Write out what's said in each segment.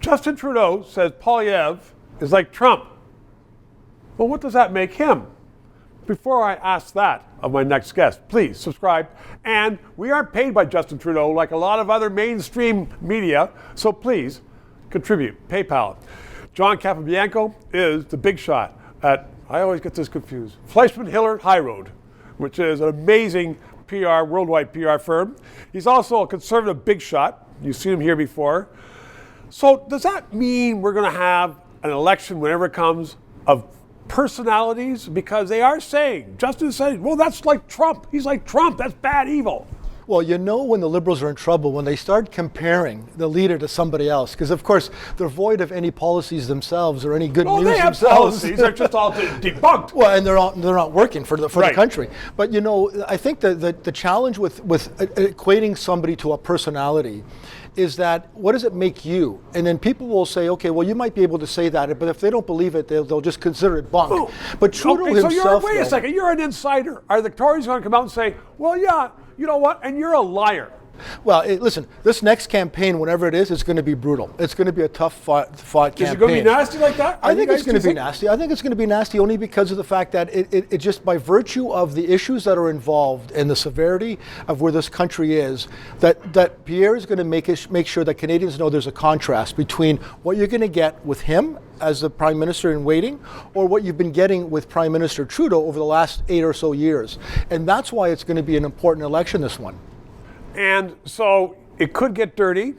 Justin Trudeau says Poilievre is like Trump. Well, what does that make him? Before I ask that of my next guest, please subscribe. And we aren't paid by Justin Trudeau like a lot of other mainstream media, so please contribute. PayPal. John Capobianco is the big shot at, I always get this confused, Fleischman Hillard High Road, which is an amazing PR, worldwide PR firm. He's also a conservative big shot. You've seen him here before. So does that mean we're going to have an election whenever it comes of personalities? Because they are saying, Justin is saying, well, that's like Trump. He's like Trump. That's bad evil. Well, you know when the Liberals are in trouble, when they start comparing the leader to somebody else, because of course they're void of any policies themselves or any good news they have themselves. Policies. They're just all debunked. Well, and they're not working for the country. But you know, I think the challenge with equating somebody to a personality is that what does it make you? And then people will say, okay, well, you might be able to say that, but if they don't believe it, they'll just consider it bunk. Oh. But Trudeau himself, wait a second, you're an insider. Are the Tories going to come out and say, well, yeah, you know what, and you're a liar? Well, listen, this next campaign, whenever it is, it's going to be brutal. It's going to be a tough fought campaign. Is it going to be nasty like that? I think it's going to be nasty. I think it's going to be nasty only because of the fact that it just by virtue of the issues that are involved and the severity of where this country is, that Pierre is going to make sure that Canadians know there's a contrast between what you're going to get with him as the Prime Minister in waiting or what you've been getting with Prime Minister Trudeau over the last 8 or so years. And that's why it's going to be an important election, this one. And so it could get dirty,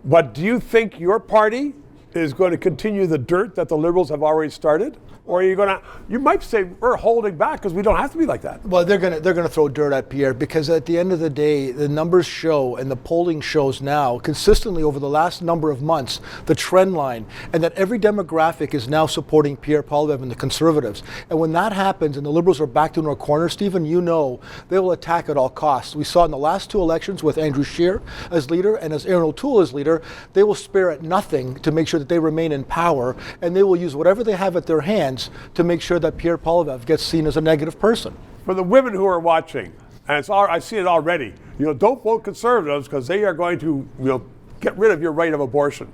but do you think your party is going to continue the dirt that the Liberals have already started? Or are you going to, you might say we're holding back because we don't have to be like that. Well, they're going to throw dirt at Pierre because at the end of the day, the numbers show and the polling shows now consistently over the last number of months, the trend line, and that every demographic is now supporting Pierre Poilievre and the Conservatives. And when that happens and the Liberals are backed into a corner, Stephen, you know, they will attack at all costs. We saw in the last 2 elections with Andrew Scheer as leader and as Aaron O'Toole as leader, they will spare at nothing to make sure that they remain in power, and they will use whatever they have at their hands to make sure that Pierre Poilievre gets seen as a negative person. For the women who are watching, and I see it already, don't vote Conservatives because they are going to, get rid of your right of abortion.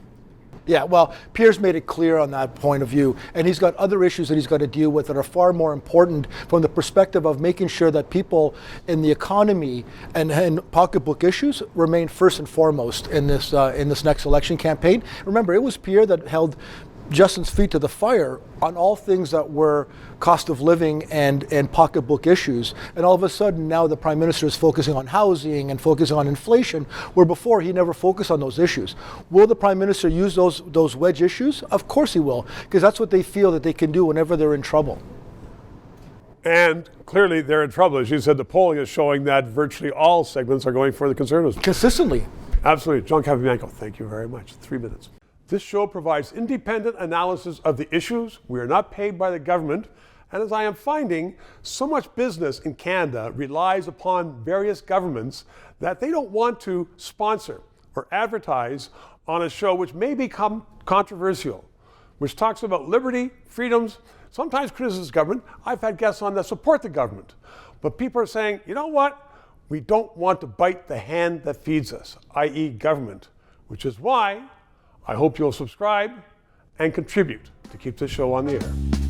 Yeah, well, Pierre's made it clear on that point of view, and he's got other issues that he's got to deal with that are far more important from the perspective of making sure that people in the economy and pocketbook issues remain first and foremost in this next election campaign. Remember, it was Pierre that held Justin's feet to the fire on all things that were cost of living and pocketbook issues. And all of a sudden now the Prime Minister is focusing on housing and focusing on inflation, where before he never focused on those issues. Will the Prime Minister use those wedge issues? Of course he will, because that's what they feel that they can do whenever they're in trouble. And clearly they're in trouble. As you said, the polling is showing that virtually all segments are going for the Conservatives. Consistently. Absolutely. John Capobianco, thank you very much. 3 minutes. This show provides independent analysis of the issues. We are not paid by the government. And as I am finding, so much business in Canada relies upon various governments that they don't want to sponsor or advertise on a show which may become controversial, which talks about liberty, freedoms, sometimes criticizes government. I've had guests on that support the government. But people are saying, you know what? We don't want to bite the hand that feeds us, i.e. government, which is why I hope you'll subscribe and contribute to keep this show on the air.